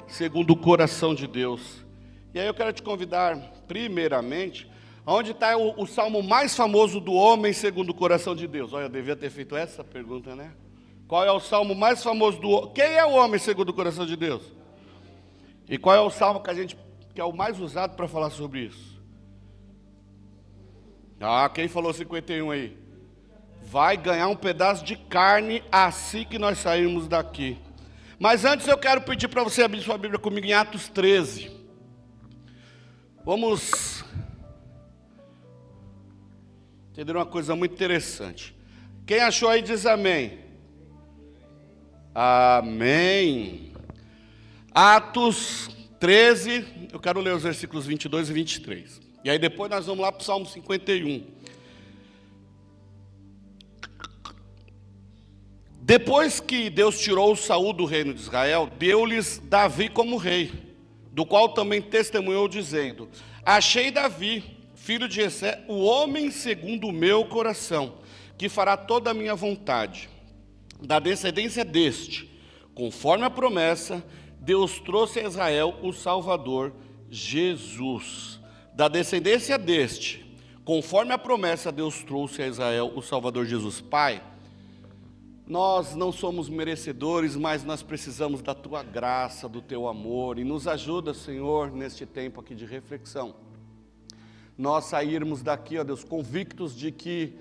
segundo o coração de Deus. E aí eu quero te convidar, primeiramente, onde está o salmo mais famoso do homem segundo o coração de Deus? Olha, eu devia ter feito essa pergunta, né? Qual é o salmo mais famoso do homem? Quem é o homem segundo o coração de Deus? E qual é o salmo que é o mais usado para falar sobre isso? Quem falou 51 aí? Vai ganhar um pedaço de carne assim que nós sairmos daqui. Mas antes eu quero pedir para você abrir sua Bíblia comigo em Atos 13. Vamos entender uma coisa muito interessante. Quem achou aí diz amém. Amém. Atos 13, eu quero ler os versículos 22 e 23. E aí depois nós vamos lá para o Salmo 51. Depois que Deus tirou Saul do reino de Israel, deu-lhes Davi como rei, do qual também testemunhou dizendo: achei Davi, filho de Jessé, o homem segundo o meu coração, que fará toda a minha vontade. Da descendência deste, conforme a promessa, Deus trouxe a Israel o Salvador, Jesus. Da descendência deste, conforme a promessa, Deus trouxe a Israel o Salvador Jesus. Pai, nós não somos merecedores, mas nós precisamos da Tua graça, do Teu amor, e nos ajuda, Senhor, neste tempo aqui de reflexão. Nós sairmos daqui, ó Deus, convictos de que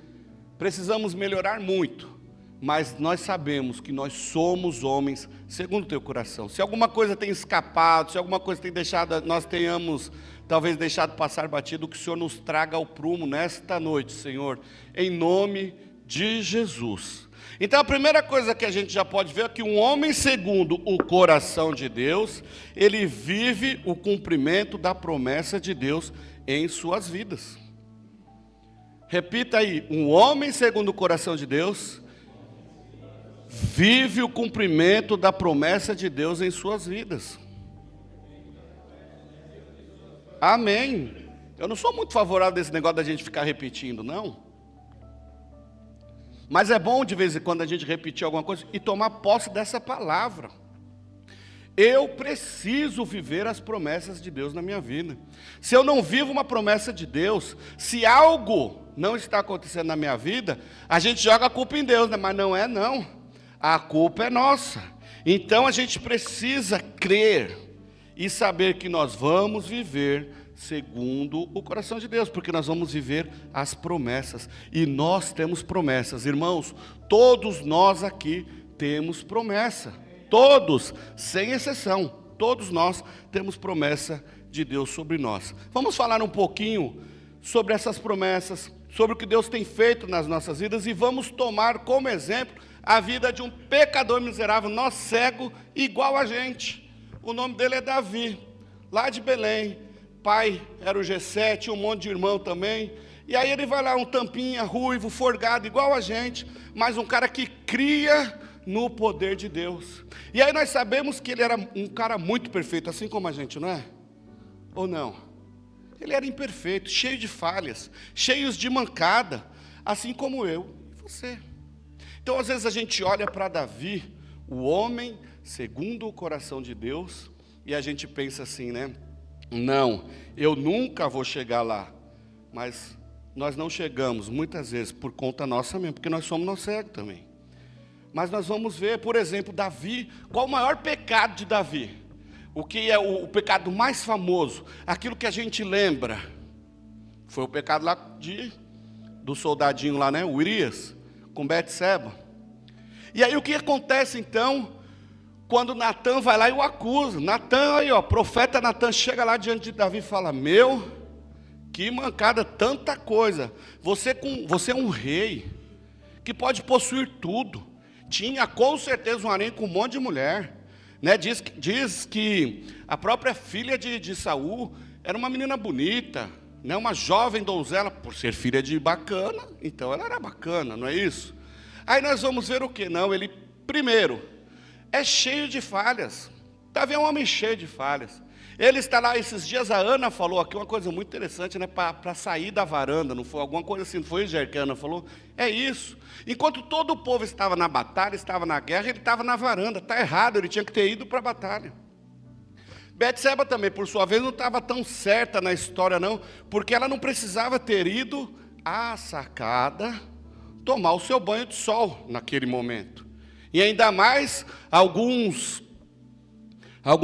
precisamos melhorar muito, mas nós sabemos que nós somos homens segundo o Teu coração. Se alguma coisa tem escapado, se alguma coisa tem deixado, nós tenhamos talvez deixado passar batido, que o Senhor nos traga ao prumo nesta noite, Senhor, em nome de Jesus. Então a primeira coisa que a gente já pode ver é que um homem segundo o coração de Deus, ele vive o cumprimento da promessa de Deus em suas vidas. Repita aí, um homem segundo o coração de Deus, vive o cumprimento da promessa de Deus em suas vidas. Amém. Eu não sou muito favorável desse negócio da gente ficar repetindo, não. Mas é bom de vez em quando a gente repetir alguma coisa e tomar posse dessa palavra. Eu preciso viver as promessas de Deus na minha vida. Se eu não vivo uma promessa de Deus, se algo não está acontecendo na minha vida, a gente joga a culpa em Deus, né? Mas não é não. A culpa é nossa. Então a gente precisa crer e saber que nós vamos viver segundo o coração de Deus, porque nós vamos viver as promessas, e nós temos promessas, irmãos, todos nós aqui temos promessa, todos, sem exceção, todos nós temos promessa de Deus sobre nós. Vamos falar um pouquinho sobre essas promessas, sobre o que Deus tem feito nas nossas vidas, e vamos tomar como exemplo a vida de um pecador miserável, nó cego, igual a gente. O nome dele é Davi, lá de Belém. Pai era o Jessé, tinha um monte de irmão também. E aí ele vai lá, um tampinha, ruivo, forgado, igual a gente, mas um cara que cria no poder de Deus. E aí nós sabemos que ele era um cara muito perfeito, assim como a gente, não é? Ou não? Ele era imperfeito, cheio de falhas, cheios de mancada, assim como eu e você. Então às vezes a gente olha para Davi, o homem segundo o coração de Deus, e a gente pensa assim, né? Não, eu nunca vou chegar lá. Mas nós não chegamos, muitas vezes, por conta nossa mesmo, porque nós somos nós cegos também. Mas nós vamos ver, por exemplo, Davi, qual o maior pecado de Davi? O que é o pecado mais famoso? Aquilo que a gente lembra. Foi o pecado lá do soldadinho lá, né? O Urias, com Betseba. E aí o que acontece então? Quando Natan vai lá e o acusa. Natan aí, ó, profeta Natan chega lá diante de Davi e fala: meu, que mancada, tanta coisa. Você é um rei que pode possuir tudo. Tinha com certeza um harém com um monte de mulher, né? Diz que a própria filha de Saul era uma menina bonita, né? Uma jovem donzela, por ser filha de bacana, então ela era bacana, não é isso? Aí nós vamos ver o que? Não, ele primeiro é cheio de falhas. Davi é um homem cheio de falhas. Ele está lá, esses dias a Ana falou aqui uma coisa muito interessante, né? Para sair da varanda, não foi alguma coisa assim, não foi, Ger, que a Ana falou? É isso. Enquanto todo o povo estava na batalha, estava na guerra, ele estava na varanda. Está errado, ele tinha que ter ido para a batalha. Betseba também, por sua vez, não estava tão certa na história, não, porque ela não precisava ter ido à sacada tomar o seu banho de sol naquele momento. E ainda mais, alguns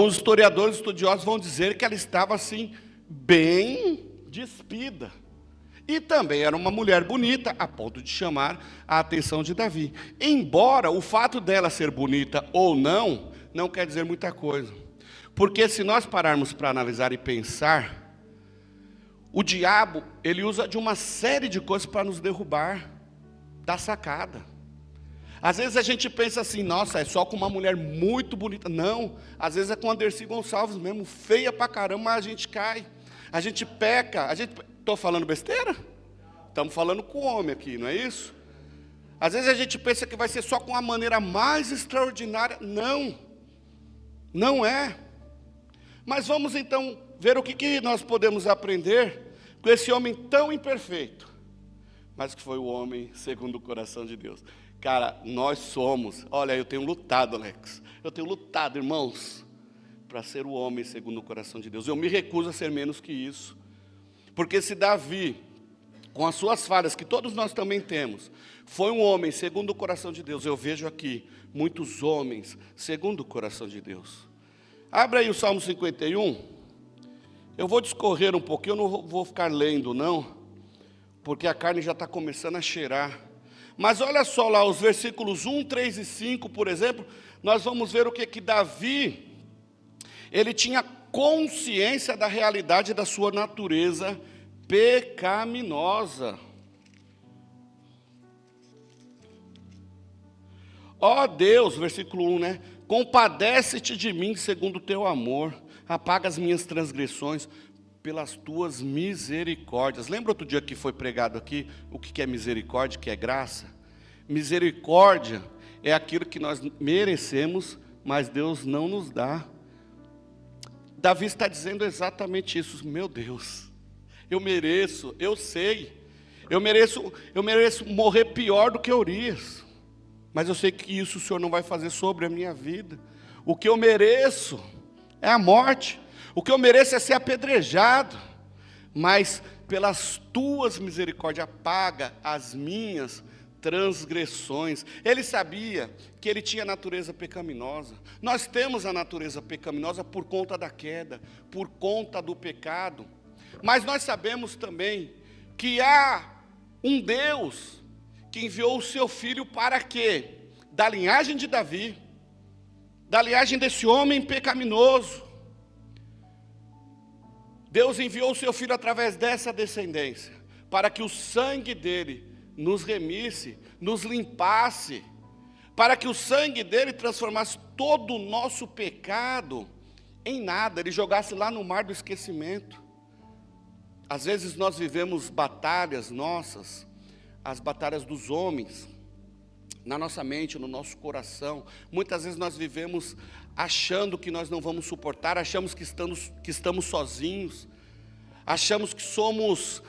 historiadores estudiosos vão dizer que ela estava assim, bem despida. E também era uma mulher bonita, a ponto de chamar a atenção de Davi. Embora o fato dela ser bonita ou não quer dizer muita coisa. Porque se nós pararmos para analisar e pensar, o diabo, ele usa de uma série de coisas para nos derrubar da sacada. Às vezes a gente pensa assim, nossa, é só com uma mulher muito bonita. Não, às vezes é com a Dercy Gonçalves mesmo, feia pra caramba, mas a gente cai. A gente peca, estou falando besteira? Estamos falando com o homem aqui, não é isso? Às vezes a gente pensa que vai ser só com a maneira mais extraordinária. Não é. Mas vamos então ver o que nós podemos aprender com esse homem tão imperfeito, mas que foi o homem segundo o coração de Deus. Cara, nós somos, olha, eu tenho lutado, Alex, irmãos, para ser o homem segundo o coração de Deus. Eu me recuso a ser menos que isso, porque se Davi, com as suas falhas, que todos nós também temos, foi um homem segundo o coração de Deus, eu vejo aqui muitos homens segundo o coração de Deus. Abre aí o Salmo 51, eu vou discorrer um pouquinho, eu não vou ficar lendo não, porque a carne já está começando a cheirar. Mas olha só lá, os versículos 1, 3 e 5, por exemplo, nós vamos ver o que Davi, ele tinha consciência da realidade da sua natureza pecaminosa. Ó Deus, versículo 1, né? Compadece-te de mim segundo o teu amor, apaga as minhas transgressões pelas tuas misericórdias. Lembra outro dia que foi pregado aqui, o que é misericórdia, que é graça? Misericórdia é aquilo que nós merecemos, mas Deus não nos dá. Davi está dizendo exatamente isso. Meu Deus, eu mereço, eu sei, eu mereço morrer pior do que Urias, mas eu sei que isso o Senhor não vai fazer sobre a minha vida. O que eu mereço é a morte, o que eu mereço é ser apedrejado, mas pelas tuas misericórdias apaga as minhas transgressões. Ele sabia que ele tinha natureza pecaminosa. Nós temos a natureza pecaminosa por conta da queda, por conta do pecado, mas nós sabemos também que há um Deus que enviou o seu Filho para quê? Da linhagem de Davi, da linhagem desse homem pecaminoso. Deus enviou o seu Filho através dessa descendência, para que o sangue dele nos remisse, nos limpasse, para que o sangue dele transformasse todo o nosso pecado em nada, ele jogasse lá no mar do esquecimento. Às vezes nós vivemos batalhas nossas, as batalhas dos homens, na nossa mente, no nosso coração. Muitas vezes nós vivemos achando que nós não vamos suportar, achamos que estamos sozinhos, achamos que somos,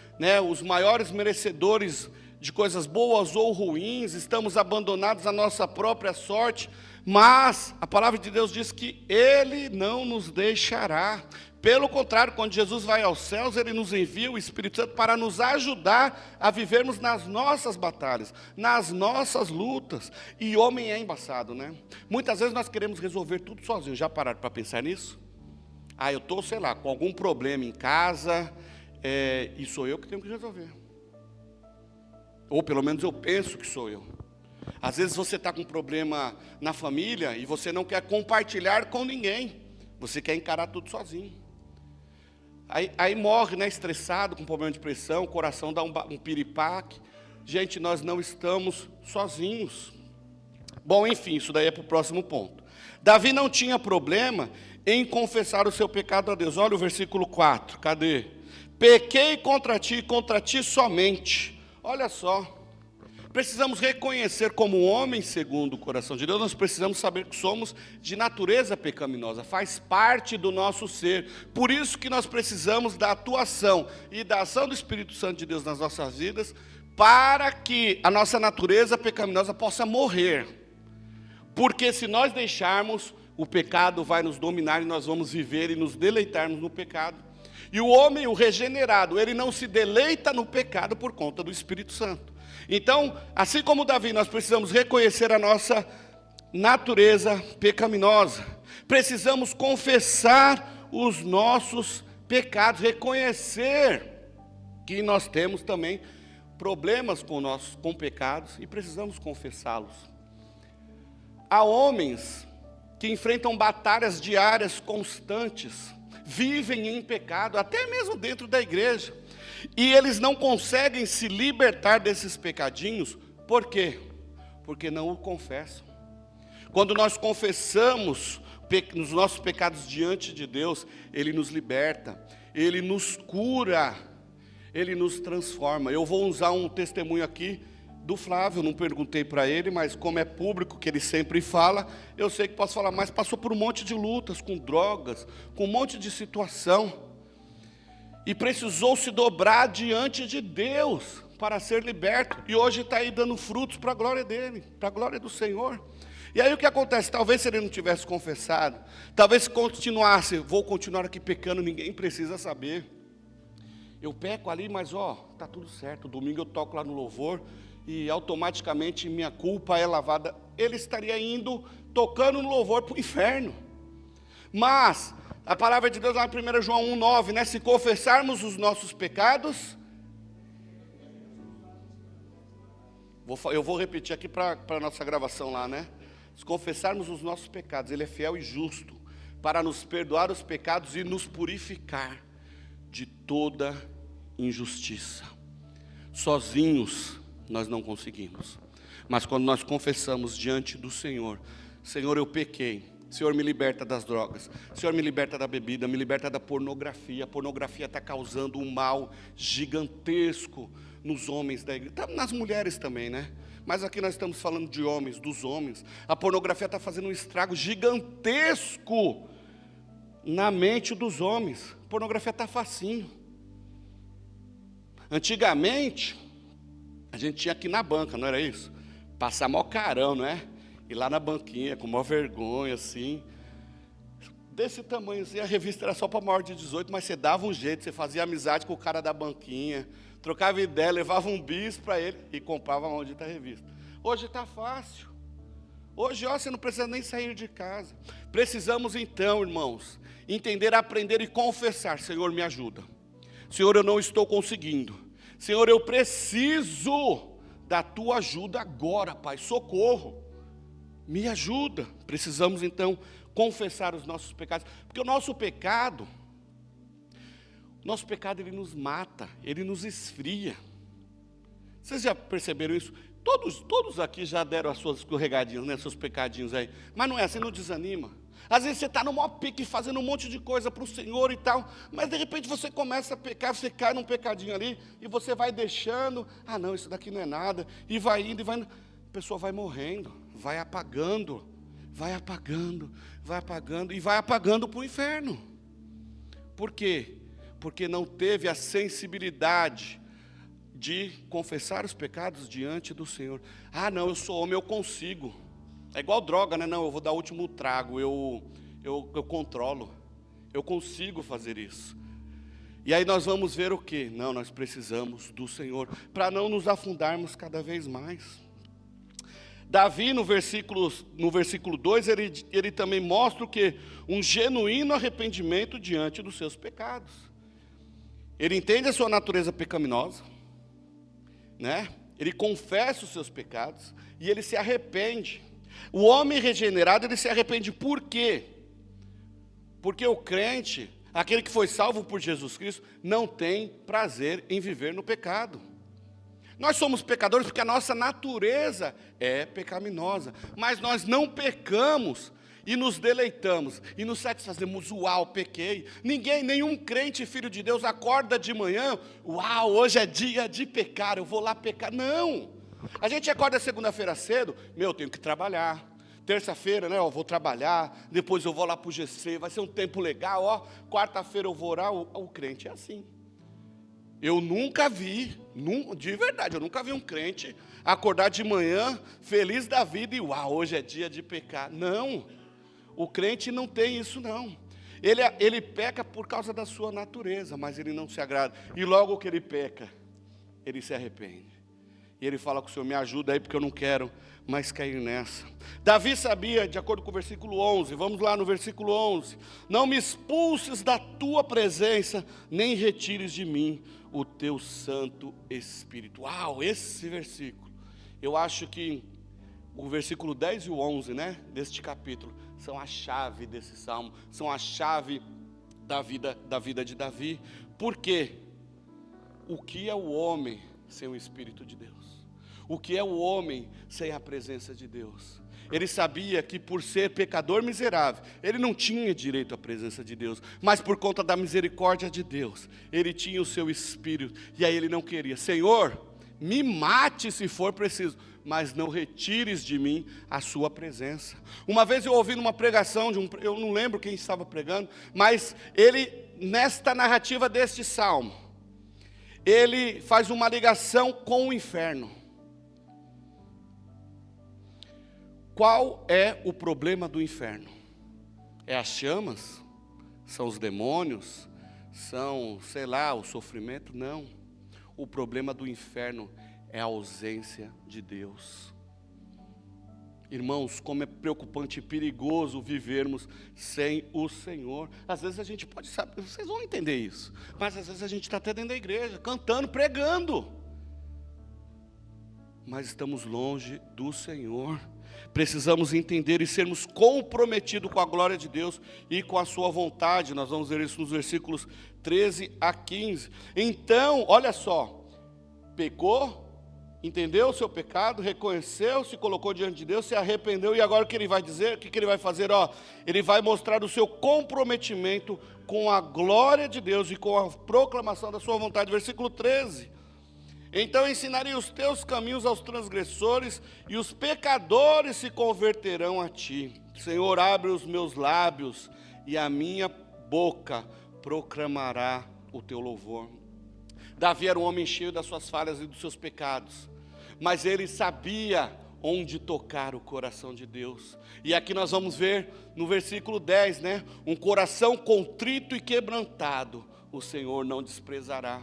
os maiores merecedores de coisas boas ou ruins, estamos abandonados à nossa própria sorte, mas a palavra de Deus diz que Ele não nos deixará. Pelo contrário, quando Jesus vai aos céus, Ele nos envia o Espírito Santo para nos ajudar a vivermos nas nossas batalhas, nas nossas lutas. E homem é embaçado, né? Muitas vezes nós queremos resolver tudo sozinhos. Já pararam para pensar nisso? Eu estou, com algum problema em casa, e sou eu que tenho que resolver. Ou pelo menos eu penso que sou eu. Às vezes você está com um problema na família e você não quer compartilhar com ninguém. Você quer encarar tudo sozinho. Aí morre, estressado, com problema de pressão, o coração dá um piripaque. Gente, nós não estamos sozinhos. Bom, enfim, isso daí é para o próximo ponto. Davi não tinha problema em confessar o seu pecado a Deus. Olha o versículo 4, cadê? Pequei contra ti somente. Olha só. Precisamos reconhecer como homem segundo o coração de Deus, nós precisamos saber que somos de natureza pecaminosa, faz parte do nosso ser. Por isso que nós precisamos da atuação e da ação do Espírito Santo de Deus nas nossas vidas, para que a nossa natureza pecaminosa possa morrer. Porque se nós deixarmos, o pecado vai nos dominar e nós vamos viver e nos deleitarmos no pecado. E o homem, o regenerado, ele não se deleita no pecado por conta do Espírito Santo. Então, assim como Davi, nós precisamos reconhecer a nossa natureza pecaminosa. Precisamos confessar os nossos pecados, reconhecer que nós temos também problemas com pecados e precisamos confessá-los. Há homens que enfrentam batalhas diárias constantes, vivem em pecado, até mesmo dentro da igreja, e eles não conseguem se libertar desses pecadinhos. Por quê? Porque não o confessam. Quando nós confessamos os nossos pecados diante de Deus, Ele nos liberta, Ele nos cura, Ele nos transforma. Eu vou usar um testemunho aqui do Flávio, não perguntei para ele, mas como é público, que ele sempre fala, eu sei que posso falar mais. Passou por um monte de lutas, com drogas, com um monte de situação, e precisou se dobrar diante de Deus para ser liberto, e hoje está aí dando frutos para a glória dele, para a glória do Senhor. E aí o que acontece? Talvez se ele não tivesse confessado, talvez se continuasse, vou continuar aqui pecando, ninguém precisa saber. Eu peco ali, mas está tudo certo, domingo eu toco lá no louvor, e automaticamente minha culpa é lavada. Ele estaria indo, tocando no louvor para o inferno. Mas a palavra de Deus lá em 1 João 1,9, né? Se confessarmos os nossos pecados, eu vou repetir aqui para a nossa gravação lá, né? Se confessarmos os nossos pecados, Ele é fiel e justo para nos perdoar os pecados e nos purificar de toda injustiça. Sozinhos nós não conseguimos, mas quando nós confessamos diante do Senhor: Senhor, eu pequei, Senhor, me liberta das drogas, Senhor, me liberta da bebida, me liberta da pornografia. A pornografia está causando um mal gigantesco nos homens da igreja, nas mulheres também, né? Mas aqui nós estamos falando de homens, dos homens. A pornografia está fazendo um estrago gigantesco na mente dos homens. A pornografia está facinho. Antigamente, a gente tinha aqui na banca, não era isso? Passar mó carão, não é? Ir lá na banquinha, com maior vergonha, assim. Desse tamanho, assim, a revista era só para maior de 18, mas você dava um jeito, você fazia amizade com o cara da banquinha, trocava ideia, levava um bis para ele e comprava a maldita revista. Hoje está fácil. Hoje, você não precisa nem sair de casa. Precisamos então, irmãos, entender, aprender e confessar: Senhor, me ajuda. Senhor, eu não estou conseguindo. Senhor, eu preciso da Tua ajuda agora, Pai, socorro, me ajuda. Precisamos então confessar os nossos pecados, porque o nosso pecado ele nos mata, ele nos esfria. Vocês já perceberam isso? Todos aqui já deram as suas escorregadinhas, né, seus pecadinhos aí, mas não é assim, não desanima. Às vezes você está no maior pique, fazendo um monte de coisa para o Senhor e tal, mas de repente você começa a pecar, você cai num pecadinho ali, e você vai deixando: não, isso daqui não é nada, e vai indo, a pessoa vai morrendo, vai apagando, e vai apagando para o inferno. Por quê? Porque não teve a sensibilidade de confessar os pecados diante do Senhor. Não, eu sou homem, eu consigo. É igual droga, né? Não, eu vou dar o último trago, eu controlo, eu consigo fazer isso. E aí nós vamos ver o quê? Não, nós precisamos do Senhor, para não nos afundarmos cada vez mais. Davi, no versículo 2, ele também mostra o quê? Um genuíno arrependimento diante dos seus pecados. Ele entende a sua natureza pecaminosa, né? Ele confessa os seus pecados e ele se arrepende. O homem regenerado, ele se arrepende. Por quê? Porque o crente, aquele que foi salvo por Jesus Cristo, não tem prazer em viver no pecado. Nós somos pecadores porque a nossa natureza é pecaminosa, mas nós não pecamos e nos deleitamos e nos satisfazemos. Uau, pequei. Nenhum crente, filho de Deus, acorda de manhã: uau, hoje é dia de pecar, eu vou lá pecar. Não. A gente acorda segunda-feira cedo: eu tenho que trabalhar. Terça-feira, né, vou trabalhar, depois eu vou lá para o GC, vai ser um tempo legal, quarta-feira eu vou orar. O crente é assim. Eu nunca vi, de verdade, eu nunca vi um crente acordar de manhã, feliz da vida, e uau, hoje é dia de pecar. Não. O crente não tem isso não. Ele peca por causa da sua natureza, mas ele não se agrada. E logo que ele peca, ele se arrepende. E ele fala com o Senhor, me ajuda aí porque eu não quero mais cair nessa. Davi sabia, de acordo com o versículo 11, vamos lá no versículo 11. Não me expulses da tua presença, nem retires de mim o teu Santo Espírito. Uau, esse versículo. Eu acho que o versículo 10 e o 11, né, deste capítulo, são a chave desse salmo, são a chave da vida de Davi. Por quê? O que é o homem sem o Espírito de Deus? O que é o homem sem a presença de Deus? Ele sabia que por ser pecador miserável, ele não tinha direito à presença de Deus, mas por conta da misericórdia de Deus, ele tinha o seu Espírito, e aí ele não queria, Senhor, me mate se for preciso, mas não retires de mim a sua presença. Uma vez eu ouvi numa pregação, eu não lembro quem estava pregando, mas ele, nesta narrativa deste salmo, ele faz uma ligação com o inferno. Qual é o problema do inferno? É as chamas? São os demônios? São, sei lá, o sofrimento? Não. O problema do inferno é a ausência de Deus. Irmãos, como é preocupante e perigoso vivermos sem o Senhor. Às vezes a gente pode saber, vocês vão entender isso, mas às vezes a gente está até dentro da igreja, cantando, pregando, mas estamos longe do Senhor. Precisamos entender e sermos comprometidos com a glória de Deus e com a sua vontade. Nós vamos ver isso nos versículos 13 a 15. Então, olha só, pecou, entendeu o seu pecado, reconheceu, se colocou diante de Deus, se arrependeu, e agora o que ele vai dizer? O que ele vai fazer? Ele vai mostrar o seu comprometimento com a glória de Deus e com a proclamação da sua vontade. Versículo 13. Então ensinarei os teus caminhos aos transgressores, e os pecadores se converterão a ti. Senhor, abre os meus lábios, e a minha boca proclamará o teu louvor. Davi era um homem cheio das suas falhas e dos seus pecados, mas ele sabia onde tocar o coração de Deus. E aqui nós vamos ver no versículo 10, né? Um coração contrito e quebrantado, o Senhor não desprezará.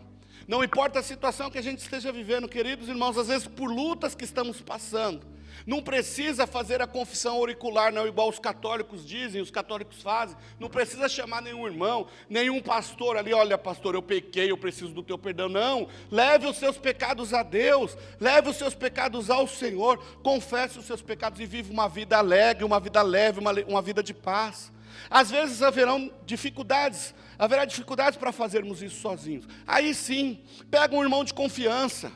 Não importa a situação que a gente esteja vivendo, queridos irmãos, às vezes por lutas que estamos passando, não precisa fazer a confissão auricular, não, igual os católicos dizem, os católicos fazem, não precisa chamar nenhum irmão, nenhum pastor ali, olha pastor, eu pequei, eu preciso do teu perdão, não, leve os seus pecados a Deus, leve os seus pecados ao Senhor, confesse os seus pecados e vive uma vida alegre, uma vida leve, uma vida de paz. Às vezes haverá dificuldades para fazermos isso sozinhos. Aí sim, pega um irmão de confiança,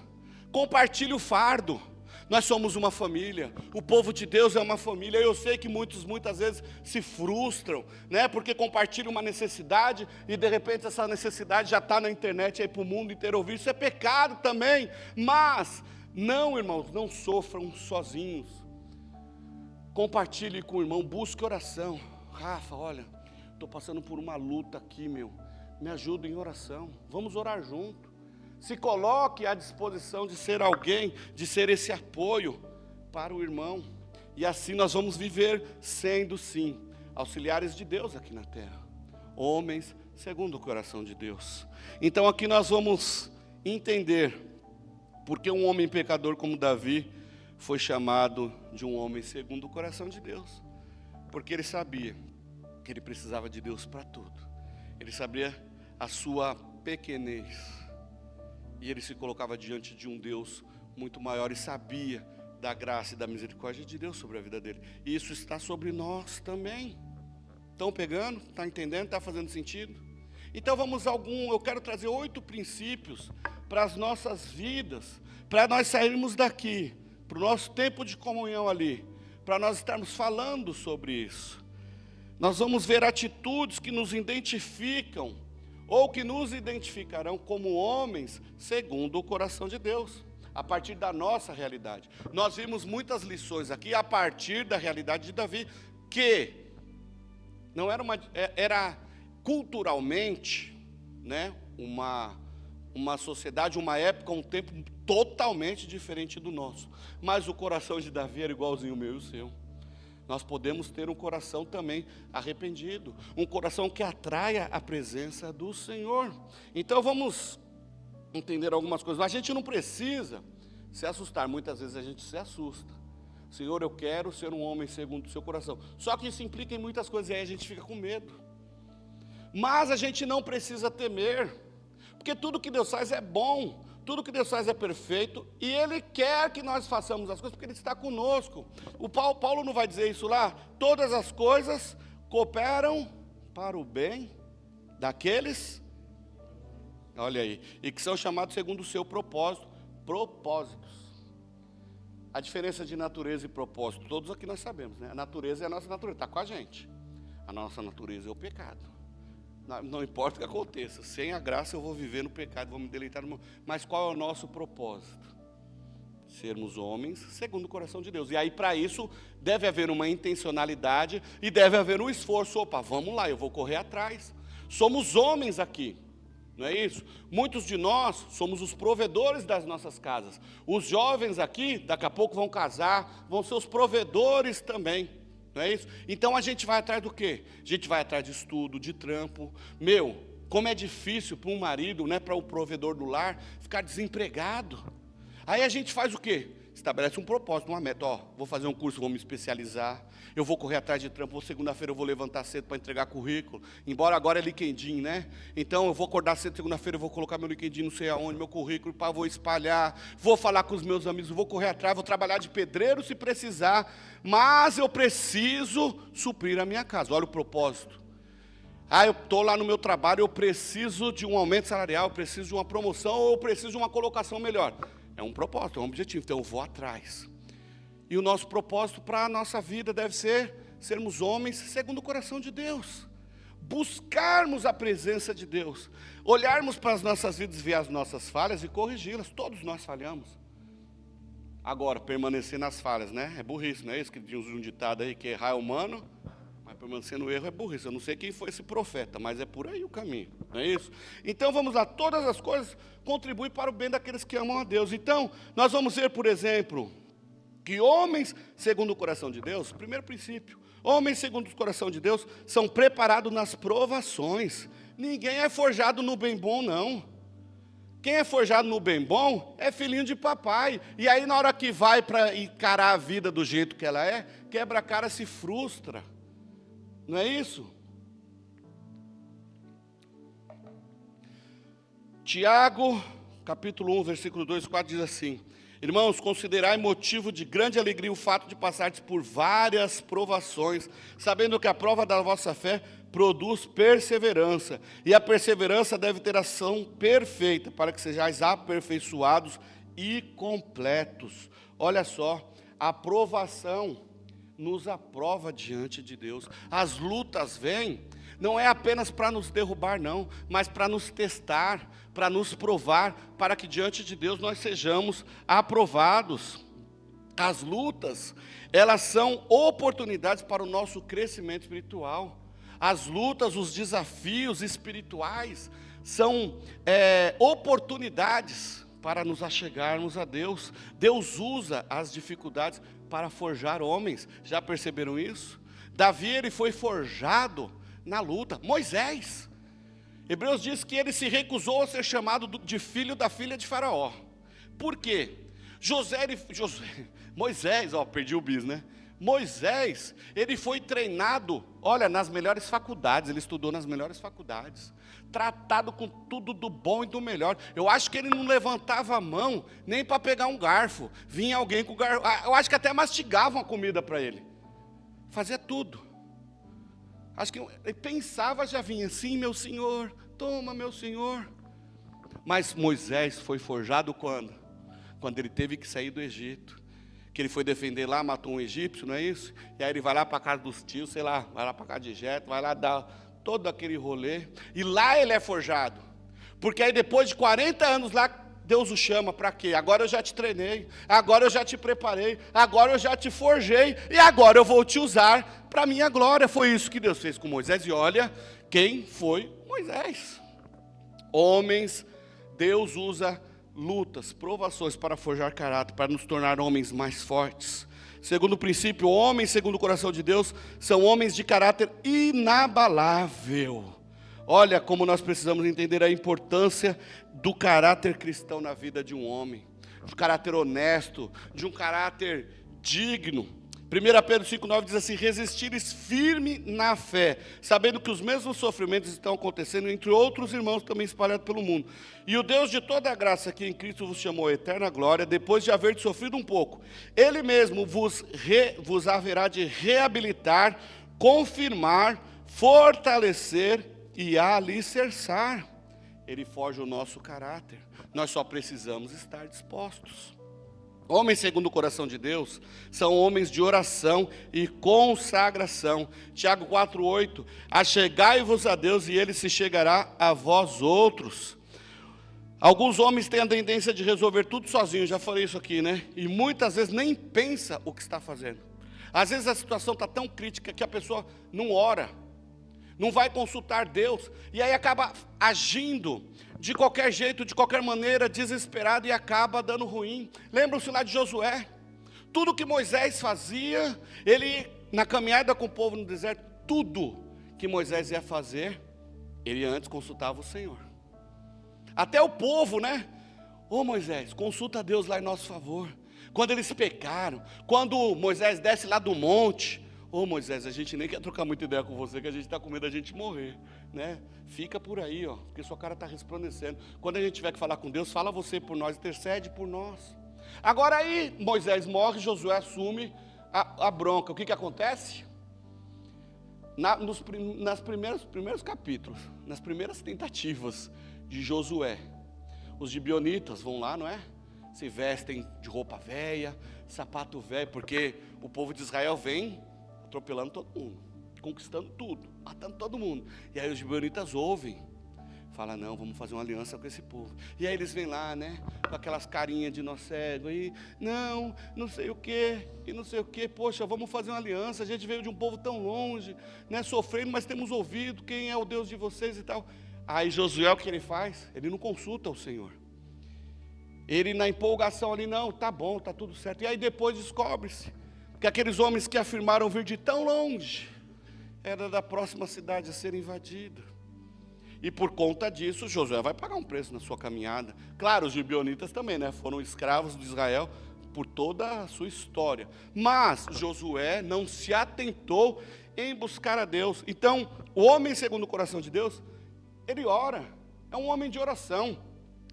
compartilhe o fardo. Nós somos uma família, o povo de Deus é uma família. Eu sei que muitas vezes se frustram, né? Porque compartilham uma necessidade e de repente essa necessidade já está na internet aí para o mundo inteiro ouvir. Isso é pecado também, mas não, irmãos, não sofram sozinhos. Compartilhe com o irmão, busque oração. Rafa, olha, estou passando por uma luta aqui, me ajuda em oração, vamos orar junto. Se coloque à disposição de ser alguém, de ser esse apoio para o irmão. E assim nós vamos viver sendo, sim, auxiliares de Deus aqui na terra. Homens segundo o coração de Deus. Então aqui nós vamos entender porque um homem pecador como Davi foi chamado de um homem segundo o coração de Deus. Porque ele sabia que ele precisava de Deus para tudo. Ele sabia a sua pequenez. E ele se colocava diante de um Deus muito maior e sabia da graça e da misericórdia de Deus sobre a vida dele. E isso está sobre nós também. Estão pegando? Está entendendo? Está fazendo sentido? Então eu quero trazer 8 princípios para as nossas vidas, para nós sairmos daqui, para o nosso tempo de comunhão ali, para nós estarmos falando sobre isso. Nós vamos ver atitudes que nos identificam, ou que nos identificarão como homens segundo o coração de Deus, a partir da nossa realidade. Nós vimos muitas lições aqui a partir da realidade de Davi, que não era culturalmente, né, uma sociedade, uma época, um tempo totalmente diferente do nosso. Mas o coração de Davi era igualzinho o meu e o seu. nós podemos ter um coração também arrependido, um coração que atraia a presença do Senhor. Então vamos entender algumas coisas. A gente não precisa se assustar, muitas vezes a gente se assusta. Senhor, eu quero ser um homem segundo o seu coração. Só que isso implica em muitas coisas, e aí a gente fica com medo. Mas a gente não precisa temer, porque tudo que Deus faz é bom, tudo que Deus faz é perfeito, e Ele quer que nós façamos as coisas, porque Ele está conosco. O Paulo não vai dizer isso lá? Todas as coisas cooperam para o bem daqueles, olha aí, e que são chamados segundo o seu propósito. Propósitos. A diferença de natureza e propósito, todos aqui nós sabemos, né? A natureza é a nossa natureza, está com a gente. A nossa natureza é o pecado. Não importa o que aconteça, sem a graça eu vou viver no pecado, vou me deleitar no mundo. Mas qual é o nosso propósito? Sermos homens segundo o coração de Deus. E aí para isso deve haver uma intencionalidade e deve haver um esforço. Opa, vamos lá, eu vou correr atrás. Somos homens aqui. Não é isso? Muitos de nós somos os provedores das nossas casas. Os jovens aqui, daqui a pouco vão casar, vão ser os provedores também. Não é isso? Então a gente vai atrás do quê? A gente vai atrás de estudo, de trampo. Como é difícil para um marido, né, para o provedor do lar, ficar desempregado. Aí a gente faz o quê? Estabelece um propósito, uma meta. Vou fazer um curso, vou me especializar. Eu vou correr atrás de trampo. Segunda-feira eu vou levantar cedo para entregar currículo. Embora agora é LinkedIn, né? Então eu vou acordar cedo, segunda-feira eu vou colocar meu LinkedIn, não sei aonde, meu currículo, vou espalhar. Vou falar com os meus amigos, vou correr atrás, vou trabalhar de pedreiro se precisar. Mas eu preciso suprir a minha casa. Olha o propósito. Eu estou lá no meu trabalho, eu preciso de um aumento salarial, eu preciso de uma promoção, ou eu preciso de uma colocação melhor. É um propósito, é um objetivo, então eu vou atrás. E o nosso propósito para a nossa vida deve ser sermos homens segundo o coração de Deus. Buscarmos a presença de Deus. Olharmos para as nossas vidas, ver as nossas falhas e corrigi-las. Todos nós falhamos. Agora, permanecer nas falhas, né? É burrice, não é isso? Que diz um ditado aí, que errar é humano, mas permanecer no erro é burrice. Eu não sei quem foi esse profeta, mas é por aí o caminho, não é isso? Então vamos lá, todas as coisas contribuem para o bem daqueles que amam a Deus. Então, nós vamos ver, por exemplo, que homens segundo o coração de Deus, primeiro princípio, homens segundo o coração de Deus são preparados nas provações. Ninguém é forjado no bem bom, não. Quem é forjado no bem bom é filhinho de papai. E aí na hora que vai para encarar a vida do jeito que ela é, quebra a cara, se frustra. Não é isso? Tiago, capítulo 1, versículo 2, 4, diz assim: irmãos, considerai motivo de grande alegria o fato de passardes por várias provações, sabendo que a prova da vossa fé produz perseverança, e a perseverança deve ter ação perfeita, para que sejais aperfeiçoados e completos. Olha só, a provação nos aprova diante de Deus. As lutas vêm, não é apenas para nos derrubar, não, mas para nos testar, para nos provar, para que diante de Deus nós sejamos aprovados. As lutas, elas são oportunidades para o nosso crescimento espiritual. As lutas, os desafios espirituais são oportunidades para nos achegarmos a Deus. Deus usa as dificuldades para forjar homens. Já perceberam isso? Davi, ele foi forjado na luta. Moisés, Hebreus diz que ele se recusou a ser chamado de filho da filha de Faraó. Por quê? Moisés, perdi o bis, né? Moisés, ele foi treinado, olha, nas melhores faculdades, ele estudou nas melhores faculdades, tratado com tudo do bom e do melhor. Eu acho que ele não levantava a mão nem para pegar um garfo. Vinha alguém com o garfo, eu acho que até mastigavam a comida para ele. Fazia tudo. Acho que ele pensava, já vinha, sim, meu senhor, toma, meu senhor. Mas Moisés foi forjado quando? Quando ele teve que sair do Egito. Que ele foi defender lá, matou um egípcio, não é isso? E aí ele vai lá para a casa dos tios, sei lá, vai lá para a casa de Jetro, vai lá dar todo aquele rolê. E lá ele é forjado. Porque aí depois de 40 anos lá, Deus o chama para quê? Agora eu já te treinei, agora eu já te preparei, agora eu já te forjei, e agora eu vou te usar para a minha glória. Foi isso que Deus fez com Moisés. E olha quem foi Moisés. Homens, Deus usa lutas, provações para forjar caráter, para nos tornar homens mais fortes. segundo princípio, homens segundo o coração de Deus são homens de caráter inabalável. Olha como nós precisamos entender a importância do caráter cristão na vida de um homem, de um caráter honesto, de um caráter digno. 1 Pedro 5,9 diz assim: resistires firme na fé, sabendo que os mesmos sofrimentos estão acontecendo entre outros irmãos também espalhados pelo mundo. E o Deus de toda a graça, que em Cristo vos chamou a eterna glória, depois de haver sofrido um pouco, Ele mesmo vos haverá de reabilitar, confirmar, fortalecer e alicerçar. Ele forja o nosso caráter. Nós só precisamos estar dispostos. Homens segundo o coração de Deus são homens de oração e consagração. Tiago 4,8: achegai-vos a Deus e Ele se chegará a vós outros. Alguns homens têm a tendência de resolver tudo sozinhos, já falei isso aqui, né? E muitas vezes nem pensa o que está fazendo. Às vezes a situação está tão crítica que a pessoa não ora, não vai consultar Deus, e aí acaba agindo de qualquer jeito, de qualquer maneira, desesperado, e acaba dando ruim. Lembram-se lá de Josué? Tudo que Moisés fazia, ele, na caminhada com o povo no deserto, tudo que Moisés ia fazer, ele antes consultava o Senhor. Até o povo, né? Ô Moisés, consulta a Deus lá em nosso favor. Quando eles pecaram, quando Moisés desce lá do monte, ô Moisés, a gente nem quer trocar muita ideia com você, que a gente está com medo da gente morrer, né? Fica por aí, ó, porque sua cara está resplandecendo. Quando a gente tiver que falar com Deus, fala você por nós, intercede por nós. Agora aí, Moisés morre, Josué assume a bronca. O que acontece? Nos primeiros capítulos, nas primeiras tentativas de Josué, os gibeonitas vão lá, não é? Se vestem de roupa velha, sapato velho, porque o povo de Israel vem atropelando todo mundo, conquistando tudo, matando todo mundo. E aí os gibeonitas ouvem, falam: não, vamos fazer uma aliança com esse povo. E aí eles vêm lá, né, com aquelas carinhas de nó cego, e não sei o que, e não sei o que, poxa, vamos fazer uma aliança, a gente veio de um povo tão longe, né, sofrendo, mas temos ouvido quem é o Deus de vocês e tal. Aí Josué, o que ele faz? Ele não consulta o Senhor. Ele, na empolgação ali, não, tá bom, tá tudo certo. E aí depois descobre-se que aqueles homens que afirmaram vir de tão longe, era da próxima cidade a ser invadida. E por conta disso, Josué vai pagar um preço na sua caminhada. Claro, os gibeonitas também, né? Foram escravos de Israel por toda a sua história. Mas Josué não se atentou em buscar a Deus. Então, o homem segundo o coração de Deus, ele ora, é um homem de oração,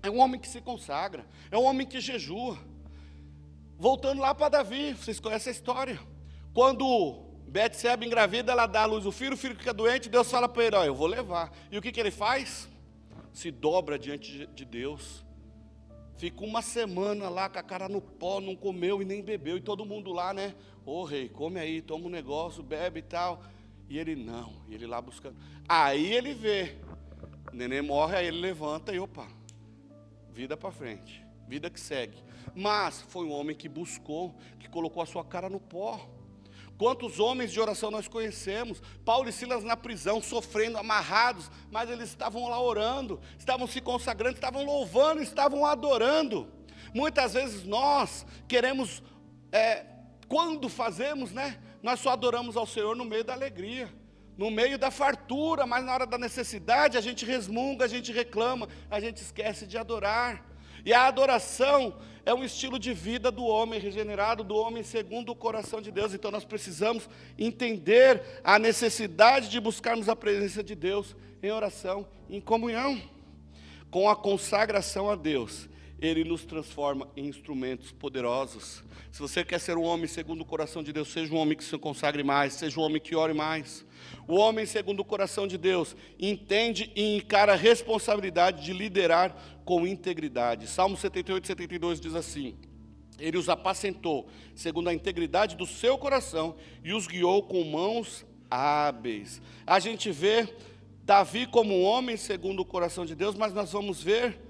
é um homem que se consagra, é um homem que jejua. Voltando lá para Davi, vocês conhecem a história. Quando Betseba engravida, ela dá à luz o filho fica doente, Deus fala para ele: ó, eu vou levar. E o que ele faz? Se dobra diante de Deus. Fica uma semana lá com a cara no pó, não comeu e nem bebeu. E todo mundo lá, né? Ô rei, come aí, toma um negócio, bebe e tal. E ele não, e ele lá buscando. Aí ele vê, o neném morre, aí ele levanta e opa, vida para frente, vida que segue. Mas foi um homem que buscou, que colocou a sua cara no pó. Quantos homens de oração nós conhecemos? Paulo e Silas na prisão, sofrendo, amarrados, mas eles estavam lá orando, estavam se consagrando, estavam louvando, estavam adorando. Muitas vezes nós queremos, quando fazemos, né? Nós só adoramos ao Senhor no meio da alegria, no meio da fartura, mas na hora da necessidade a gente resmunga, a gente reclama, a gente esquece de adorar. E a adoração é um estilo de vida do homem regenerado, do homem segundo o coração de Deus. Então nós precisamos entender a necessidade de buscarmos a presença de Deus em oração, em comunhão. Com a consagração a Deus, Ele nos transforma em instrumentos poderosos. Se você quer ser um homem segundo o coração de Deus, seja um homem que se consagre mais, seja um homem que ore mais. O homem segundo o coração de Deus entende e encara a responsabilidade de liderar com integridade. Salmo 78, 72 diz assim: Ele os apacentou segundo a integridade do seu coração e os guiou com mãos hábeis. A gente vê Davi como um homem segundo o coração de Deus, mas nós vamos ver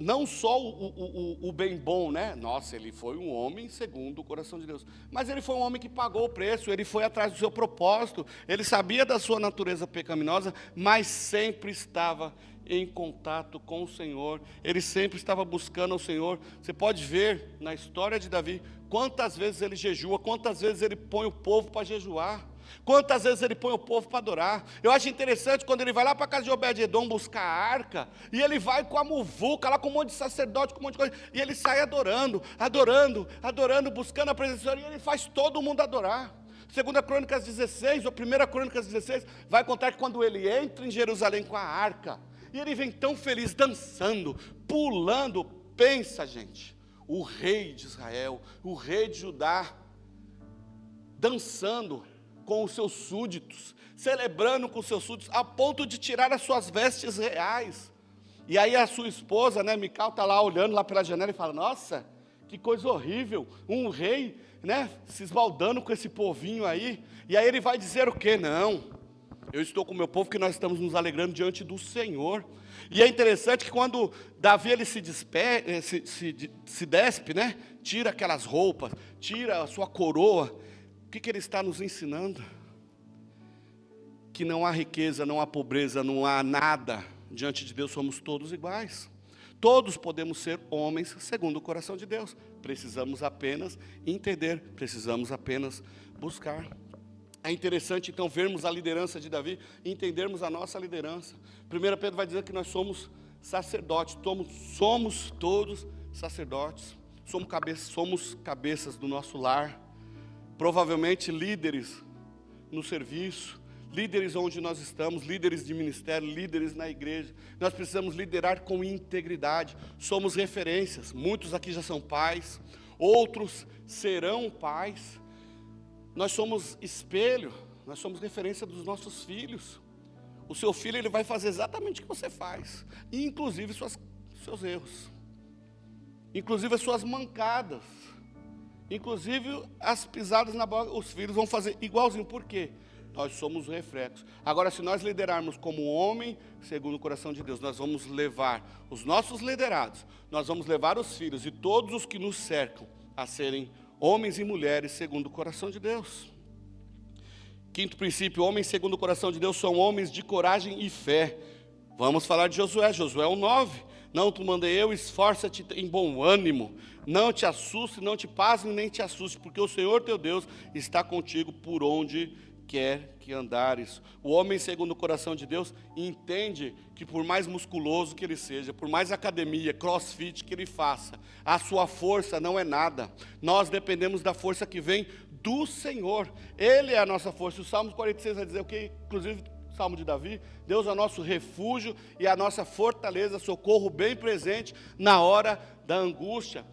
não só o bem bom, né? Nossa, ele foi um homem segundo o coração de Deus. Mas ele foi um homem que pagou o preço, ele foi atrás do seu propósito, ele sabia da sua natureza pecaminosa, mas sempre estava em contato com o Senhor, ele sempre estava buscando o Senhor. Você pode ver na história de Davi, quantas vezes ele jejua, quantas vezes ele põe o povo para jejuar, quantas vezes ele põe o povo para adorar. Eu acho interessante quando ele vai lá para a casa de Obed-edom buscar a arca, e ele vai com a muvuca, lá com um monte de sacerdote, com um monte de coisa, e ele sai adorando, buscando a presença do Senhor, e ele faz todo mundo adorar. 2 Crônicas 16, ou 1 Crônicas 16, vai contar que quando ele entra em Jerusalém com a arca, e ele vem tão feliz, dançando, pulando, pensa, gente, o rei de Israel, o rei de Judá, dançando com os seus súditos, celebrando com os seus súditos, a ponto de tirar as suas vestes reais. E aí a sua esposa, né, Mical, está lá olhando lá pela janela e fala, nossa, que coisa horrível, um rei, né, se esbaldando com esse povinho aí. E aí ele vai dizer o quê? Não, eu estou com o meu povo, que nós estamos nos alegrando diante do Senhor. E é interessante que quando Davi ele se despe, né, tira aquelas roupas, tira a sua coroa, o que ele está nos ensinando? Que não há riqueza, não há pobreza, não há nada. Diante de Deus somos todos iguais. Todos podemos ser homens segundo o coração de Deus. Precisamos apenas entender, precisamos apenas buscar. É interessante então vermos a liderança de Davi e entendermos a nossa liderança. 1 Pedro vai dizer que nós somos sacerdotes, somos todos sacerdotes, somos cabeças do nosso lar, provavelmente líderes no serviço, líderes onde nós estamos, líderes de ministério, líderes na igreja. Nós precisamos liderar com integridade, somos referências. Muitos aqui já são pais, outros serão pais. Nós somos espelho, nós somos referência dos nossos filhos. O seu filho ele vai fazer exatamente o que você faz, inclusive seus erros, inclusive as suas mancadas, inclusive as pisadas na bola. Os filhos vão fazer igualzinho. Por quê? Nós somos o reflexo. Agora, se nós liderarmos como homem, segundo o coração de Deus, nós vamos levar os nossos liderados, nós vamos levar os filhos e todos os que nos cercam a serem homens e mulheres segundo o coração de Deus. Quinto princípio, homens segundo o coração de Deus são homens de coragem e fé. Vamos falar de Josué, Josué 1:9. Não te mandei eu, esforça-te em bom ânimo, não te assuste, não te pasme, nem te assuste, porque o Senhor teu Deus está contigo por onde quer que andares. O homem segundo o coração de Deus entende que por mais musculoso que ele seja, por mais academia, crossfit que ele faça, a sua força não é nada. Nós dependemos da força que vem do Senhor. Ele é a nossa força. O Salmo 46 vai dizer o que, inclusive, Salmo de Davi, Deus é o nosso refúgio e a nossa fortaleza, socorro bem presente na hora da angústia.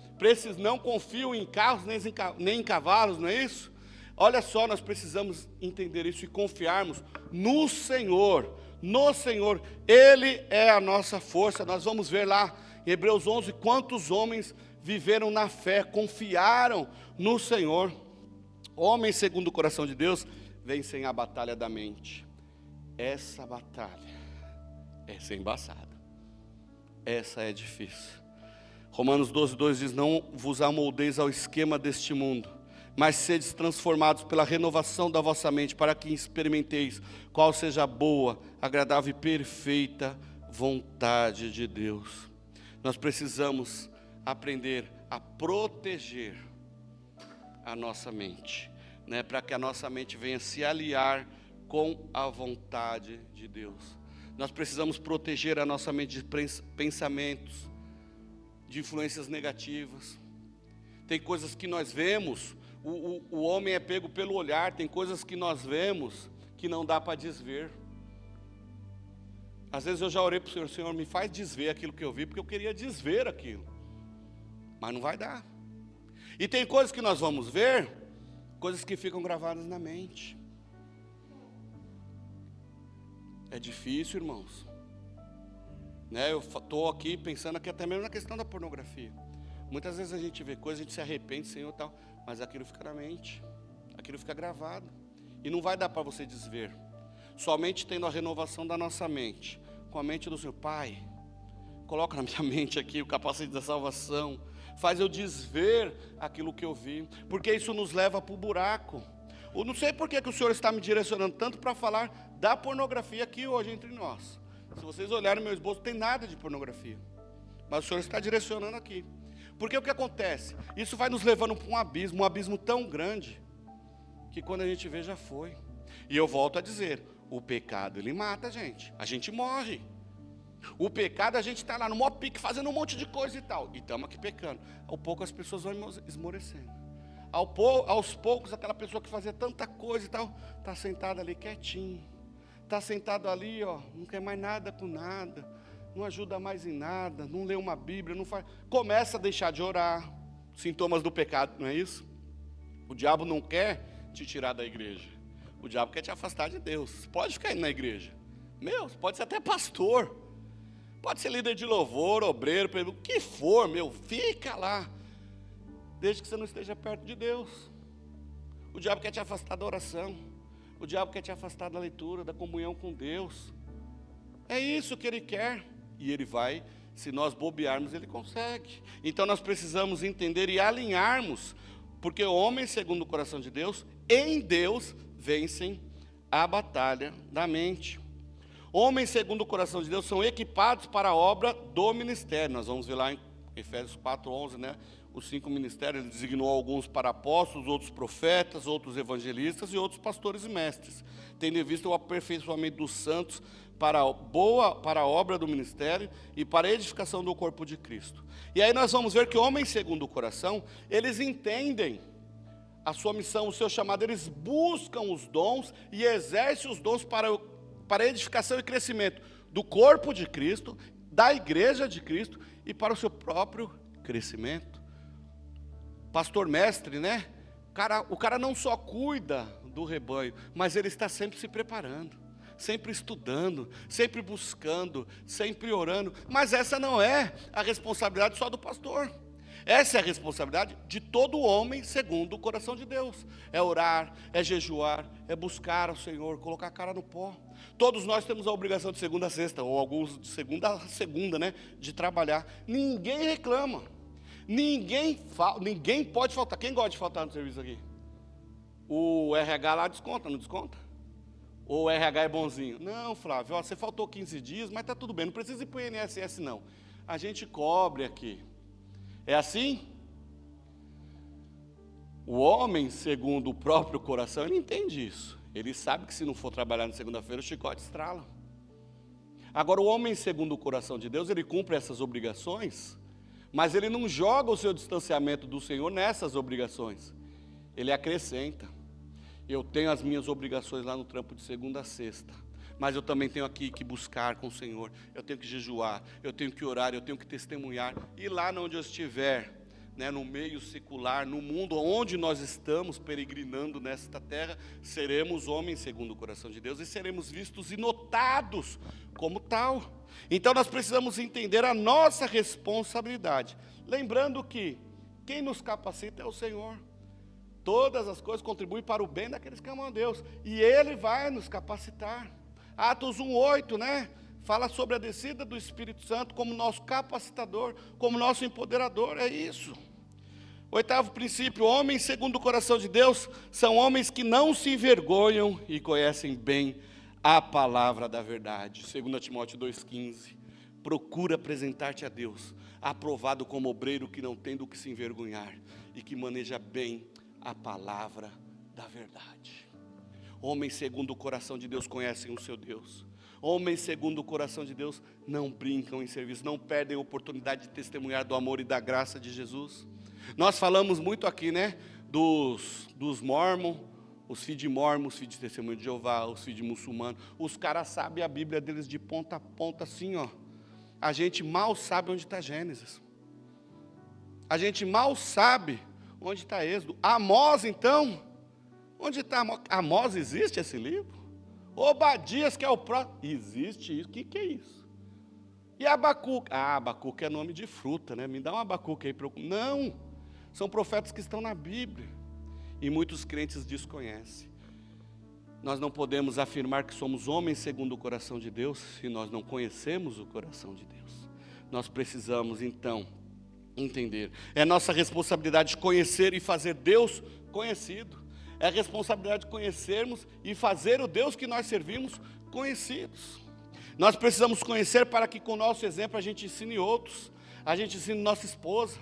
Não confiam em carros nem em cavalos, não é isso? Olha só, nós precisamos entender isso e confiarmos no Senhor. No Senhor, Ele é a nossa força. Nós vamos ver lá em Hebreus 11, quantos homens viveram na fé, confiaram no Senhor. Homens segundo o coração de Deus vencem a batalha da mente. Essa batalha, essa é embaçada, essa é difícil. Romanos 12:2 diz, não vos amoldeis ao esquema deste mundo, mas sedes transformados pela renovação da vossa mente, para que experimenteis qual seja a boa, agradável e perfeita vontade de Deus. Nós precisamos aprender a proteger a nossa mente, né, para que a nossa mente venha se aliar com a vontade de Deus. Nós precisamos proteger a nossa mente de pensamentos, de influências negativas. Tem coisas que nós vemos, o homem é pego pelo olhar, tem coisas que nós vemos que não dá para desver. Às vezes eu já orei para o Senhor, Senhor, me faz desver aquilo que eu vi, porque eu queria desver aquilo, mas não vai dar. E tem coisas que nós vamos ver, coisas que ficam gravadas na mente. É difícil, irmãos, né? Eu estou aqui pensando aqui até mesmo na questão da pornografia. Muitas vezes a gente vê coisas, a gente se arrepende, Senhor, tal, mas aquilo fica na mente, aquilo fica gravado, e não vai dar para você desver. Somente tendo a renovação da nossa mente, com a mente do Senhor. Pai, coloca na minha mente aqui o capacete da salvação, faz eu desver aquilo que eu vi, porque isso nos leva para o buraco. Eu não sei por que o Senhor está me direcionando tanto para falar da pornografia aqui hoje entre nós. Se vocês olharem no meu esboço, não tem nada de pornografia. Mas o Senhor está direcionando aqui. Porque o que acontece? Isso vai nos levando para um abismo tão grande, que quando a gente vê já foi. E eu volto a dizer, o pecado ele mata a gente morre. O pecado a gente está lá no maior pique fazendo um monte de coisa e tal, e estamos aqui pecando. Ao pouco as pessoas vão esmorecendo. Aos poucos aquela pessoa que fazia tanta coisa e tal, está sentada ali quietinho. Está sentado ali, ó, não quer mais nada com nada, não ajuda mais em nada, não lê uma Bíblia, não faz. Começa a deixar de orar. Sintomas do pecado, não é isso? O diabo não quer te tirar da igreja. O diabo quer te afastar de Deus. Você pode ficar indo na igreja. Você pode ser até pastor. Pode ser líder de louvor, obreiro, o que for, fica lá. Desde que você não esteja perto de Deus. O diabo quer te afastar da oração. O diabo quer te afastar da leitura, da comunhão com Deus. É isso que ele quer. E ele vai, se nós bobearmos, ele consegue. Então nós precisamos entender e alinharmos, porque homens segundo o coração de Deus, em Deus, vencem a batalha da mente. Homens segundo o coração de Deus são equipados para a obra do ministério. Nós vamos ver lá em Efésios 4:11, né? Os 5 ministérios, ele designou alguns para apóstolos, outros profetas, outros evangelistas e outros pastores e mestres, tendo em vista o aperfeiçoamento dos santos para a obra do ministério e para a edificação do corpo de Cristo. E aí nós vamos ver que homens segundo o coração, eles entendem a sua missão, o seu chamado, eles buscam os dons e exercem os dons para a edificação e crescimento do corpo de Cristo, da igreja de Cristo e para o seu próprio crescimento. Pastor mestre, né? O cara não só cuida do rebanho, mas ele está sempre se preparando, sempre estudando, sempre buscando, sempre orando. Mas essa não é a responsabilidade só do pastor. Essa é a responsabilidade de todo homem segundo o coração de Deus. É orar, é jejuar, é buscar ao Senhor, colocar a cara no pó. Todos nós temos a obrigação de segunda a sexta, ou alguns de segunda a segunda, né? De trabalhar. Ninguém reclama. Ninguém pode faltar. Quem gosta de faltar no serviço aqui? O RH lá desconta, não desconta? Ou o RH é bonzinho? Não, Flávio, você faltou 15 dias, mas está tudo bem, não precisa ir para o INSS não. A gente cobre aqui. É assim? O homem, segundo o próprio coração, ele entende isso. Ele sabe que se não for trabalhar na segunda-feira, o chicote estrala. Agora, o homem, segundo o coração de Deus, ele cumpre essas obrigações, mas ele não joga o seu distanciamento do Senhor nessas obrigações. Ele acrescenta. Eu tenho as minhas obrigações lá no trampo de segunda a sexta, mas eu também tenho aqui que buscar com o Senhor, eu tenho que jejuar, eu tenho que orar, eu tenho que testemunhar, e lá onde eu estiver, né, no meio secular, no mundo onde nós estamos peregrinando nesta terra, seremos homens segundo o coração de Deus, e seremos vistos e notados como tal. Então nós precisamos entender a nossa responsabilidade, lembrando que quem nos capacita é o Senhor. Todas as coisas contribuem para o bem daqueles que amam a Deus, e Ele vai nos capacitar. Atos 1:8, né? Fala sobre a descida do Espírito Santo como nosso capacitador, como nosso empoderador, é isso. 8º princípio, homens segundo o coração de Deus, são homens que não se envergonham e conhecem bem a palavra da verdade. 2 Timóteo 2,15, procura apresentar-te a Deus, aprovado como obreiro que não tem do que se envergonhar e que maneja bem a palavra da verdade. Homens segundo o coração de Deus conhecem o seu Deus. Homens segundo o coração de Deus não brincam em serviço, não perdem a oportunidade de testemunhar do amor e da graça de Jesus. Nós falamos muito aqui, né, dos mormons, os filhos de mormons, os filhos de testemunho de Jeová, os filhos de muçulmanos. Os caras sabem a Bíblia deles de ponta a ponta assim, ó. A gente mal sabe onde está Gênesis. A gente mal sabe onde está Êxodo. Amós, então, onde está Amós? Amós, existe esse livro? Obadias, que é o próximo, existe isso, o que é isso? E Abacuque? Abacuque é nome de fruta, né? Me dá um Abacuque aí para eu... Não, são profetas que estão na Bíblia, e muitos crentes desconhecem. Nós não podemos afirmar que somos homens segundo o coração de Deus, se nós não conhecemos o coração de Deus. Nós precisamos, então, entender. É nossa responsabilidade conhecer e fazer Deus conhecido. É a responsabilidade de conhecermos e fazer o Deus que nós servimos conhecidos. Nós precisamos conhecer para que com o nosso exemplo a gente ensine outros. A gente ensine nossa esposa.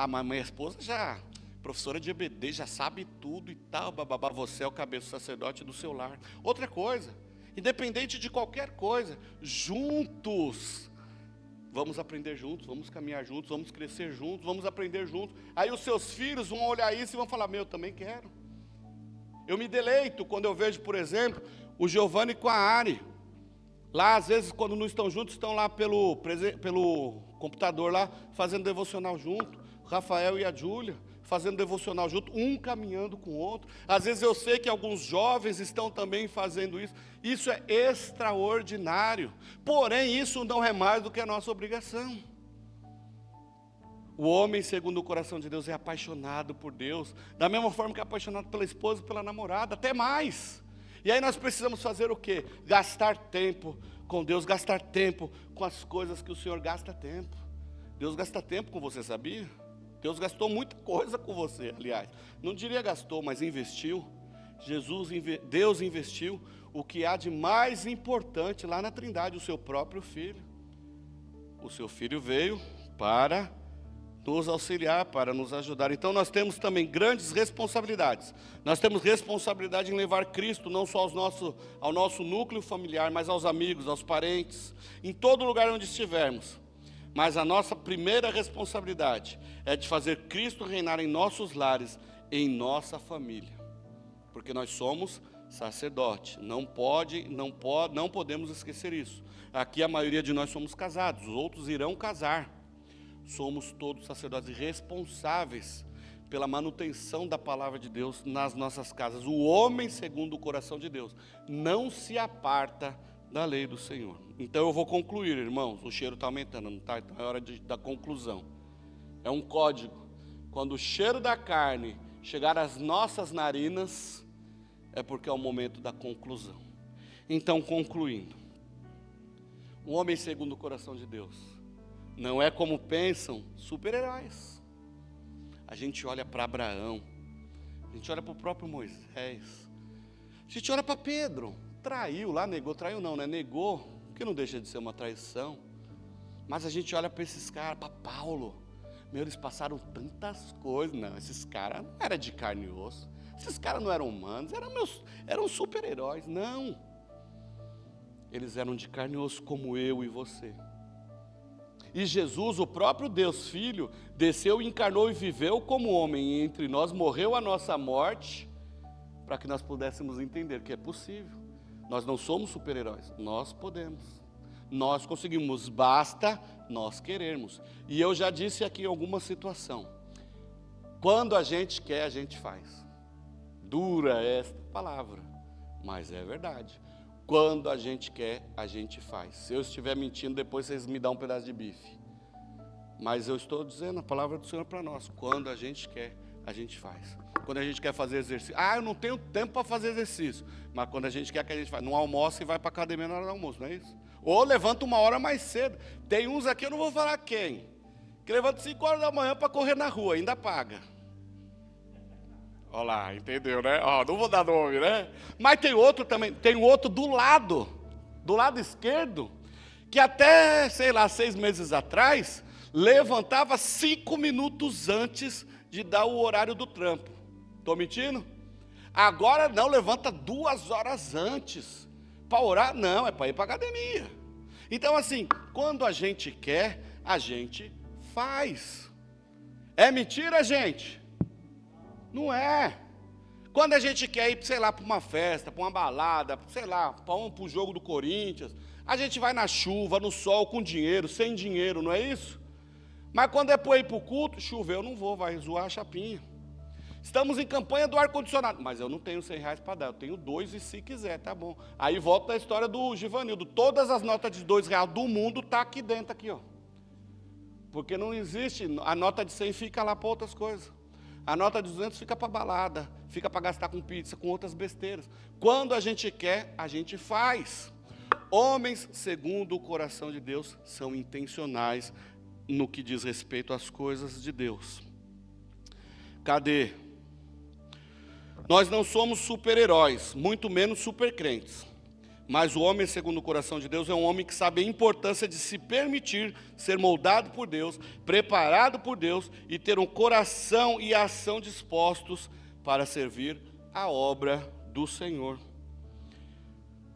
Mas minha esposa já, professora de EBD, já sabe tudo e tal, bababá, você é o cabeça sacerdote do seu lar. Outra coisa, independente de qualquer coisa, juntos, vamos aprender juntos, vamos caminhar juntos, vamos crescer juntos, vamos aprender juntos. Aí os seus filhos vão olhar isso e vão falar, eu também quero. Eu me deleito quando eu vejo, por exemplo, o Giovanni com a Ari. Lá, às vezes, quando não estão juntos, estão lá pelo computador, lá, fazendo devocional junto. O Rafael e a Júlia, fazendo devocional junto, um caminhando com o outro. Às vezes eu sei que alguns jovens estão também fazendo isso. Isso é extraordinário. Porém, isso não é mais do que a nossa obrigação. O homem, segundo o coração de Deus, é apaixonado por Deus, da mesma forma que é apaixonado pela esposa e pela namorada, até mais. E aí nós precisamos fazer o quê? Gastar tempo com Deus, gastar tempo com as coisas que o Senhor gasta tempo. Deus gasta tempo com você, sabia? Deus gastou muita coisa com você, aliás. Não diria gastou, mas investiu. Deus investiu o que há de mais importante lá na Trindade, o seu próprio Filho. O seu Filho veio para nos auxiliar, para nos ajudar. Então nós temos também grandes responsabilidades. Nós temos responsabilidade em levar Cristo não só ao nosso núcleo familiar, mas aos amigos, aos parentes, em todo lugar onde estivermos. Mas a nossa primeira responsabilidade é de fazer Cristo reinar em nossos lares, em nossa família. Porque nós somos sacerdote. Não podemos esquecer isso. Aqui a maioria de nós somos casados, os outros irão casar. Somos todos sacerdotes responsáveis pela manutenção da palavra de Deus nas nossas casas. O homem, segundo o coração de Deus, não se aparta da lei do Senhor. Então eu vou concluir, irmãos. O cheiro está aumentando, não está? Então é hora da conclusão. É um código. Quando o cheiro da carne chegar às nossas narinas, é porque é o momento da conclusão. Então, concluindo. O homem, segundo o coração de Deus, não é como pensam super-heróis. A gente olha para Abraão, a gente olha para o próprio Moisés, a gente olha para Pedro, traiu lá, negou, traiu não, né? Negou, que não deixa de ser uma traição. Mas a gente olha para esses caras, para Paulo, eles passaram tantas coisas. Não, esses caras não eram de carne e osso, esses caras não eram humanos, eram super-heróis, não. Eles eram de carne e osso como eu e você. E Jesus, o próprio Deus Filho, desceu, encarnou e viveu como homem, e entre nós morreu a nossa morte, para que nós pudéssemos entender que é possível. Nós não somos super-heróis, nós podemos, nós conseguimos, basta nós querermos. E eu já disse aqui em alguma situação, quando a gente quer, a gente faz. Dura esta palavra, mas é verdade. Quando a gente quer, a gente faz. Se eu estiver mentindo, depois vocês me dão um pedaço de bife. Mas eu estou dizendo a palavra do Senhor para nós. Quando a gente quer, a gente faz. Quando a gente quer fazer exercício. Eu não tenho tempo para fazer exercício. Mas quando a gente quer, que a gente faz. Não almoça e vai para a academia na hora do almoço, não é isso? Ou levanta uma hora mais cedo. Tem uns aqui, eu não vou falar quem, que levanta 5 horas da manhã para correr na rua, ainda paga. Olha lá, entendeu, né? Não vou dar nome, né? Mas tem outro também, tem outro do lado esquerdo, que até, 6 meses atrás, levantava 5 minutos antes de dar o horário do trampo. Estou mentindo? Agora não, levanta 2 horas antes. Para orar, não, é para ir para a academia. Então assim, quando a gente quer, a gente faz. É mentira, gente? Não é. Quando a gente quer ir, sei lá, para uma festa, para uma balada, sei lá, para o jogo do Corinthians, a gente vai na chuva, no sol, com dinheiro, sem dinheiro, não é isso? Mas quando é para ir para o culto, choveu, eu não vou, vai zoar a chapinha. Estamos em campanha do ar-condicionado, mas eu não tenho R$100 para dar, eu tenho 2 e se quiser, tá bom. Aí volta a história do Givanildo, todas as notas de R$2 do mundo tá aqui dentro, aqui, ó. Porque não existe, a nota de 100 fica lá para outras coisas. A nota de 200 fica para balada, fica para gastar com pizza, com outras besteiras. Quando a gente quer, a gente faz. Homens, segundo o coração de Deus, são intencionais no que diz respeito às coisas de Deus. Cadê? Nós não somos super-heróis, muito menos super-crentes. Mas o homem segundo o coração de Deus é um homem que sabe a importância de se permitir ser moldado por Deus, preparado por Deus e ter um coração e ação dispostos para servir a obra do Senhor.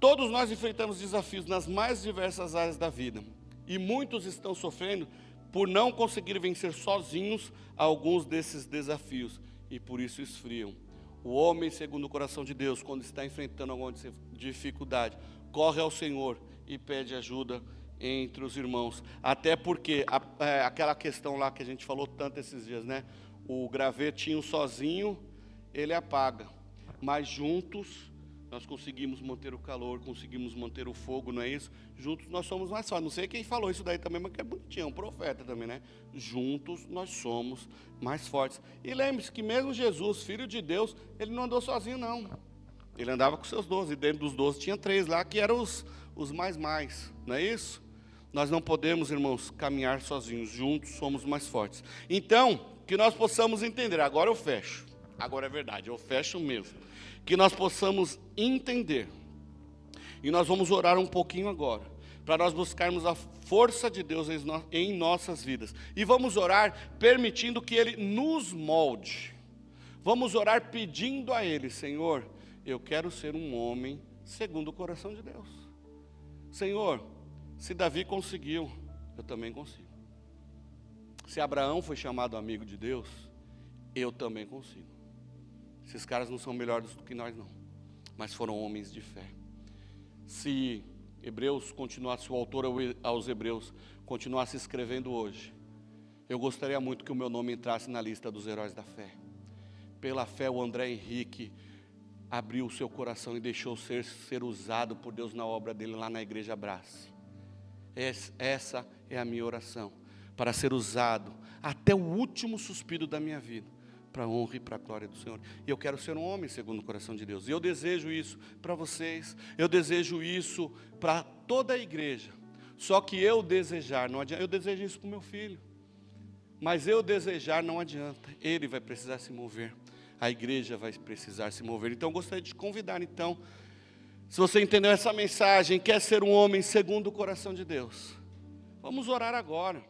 Todos nós enfrentamos desafios nas mais diversas áreas da vida e muitos estão sofrendo por não conseguir vencer sozinhos alguns desses desafios e por isso esfriam. O homem segundo o coração de Deus, quando está enfrentando alguma dificuldade, corre ao Senhor e pede ajuda entre os irmãos. Até porque, aquela questão lá que a gente falou tanto esses dias, né? O gravetinho sozinho, ele apaga. Mas juntos, nós conseguimos manter o calor, conseguimos manter o fogo, não é isso? Juntos nós somos mais fortes. Não sei quem falou isso daí também, mas que é bonitinho, é um profeta também, né? Juntos nós somos mais fortes. E lembre-se que mesmo Jesus, Filho de Deus, ele não andou sozinho, não. Ele andava com seus 12, e dentro dos 12 tinha 3 lá, que eram os mais, não é isso? Nós não podemos, irmãos, caminhar sozinhos, juntos somos mais fortes. Então, que nós possamos entender, agora eu fecho, agora é verdade, eu fecho mesmo. Que nós possamos entender, e nós vamos orar um pouquinho agora, para nós buscarmos a força de Deus em nossas vidas, e vamos orar permitindo que Ele nos molde, vamos orar pedindo a Ele, Senhor, eu quero ser um homem segundo o coração de Deus. Senhor, se Davi conseguiu, eu também consigo. Se Abraão foi chamado amigo de Deus, eu também consigo. Esses caras não são melhores do que nós, não, mas foram homens de fé. Se Hebreus continuasse, o autor aos Hebreus continuasse escrevendo hoje, eu gostaria muito que o meu nome entrasse na lista dos heróis da fé. Pela fé, o André Henrique abriu o seu coração e deixou ser usado por Deus na obra dele lá na Igreja Abrace. Essa é a minha oração, para ser usado até o último suspiro da minha vida, para a honra e para a glória do Senhor. E eu quero ser um homem segundo o coração de Deus. E eu desejo isso para vocês. Eu desejo isso para toda a igreja. Só que eu desejar, não adianta. Eu desejo isso para o meu filho. Mas eu desejar não adianta. Ele vai precisar se mover. A igreja vai precisar se mover. Então eu gostaria de te convidar, então, se você entendeu essa mensagem, quer ser um homem segundo o coração de Deus, vamos orar agora.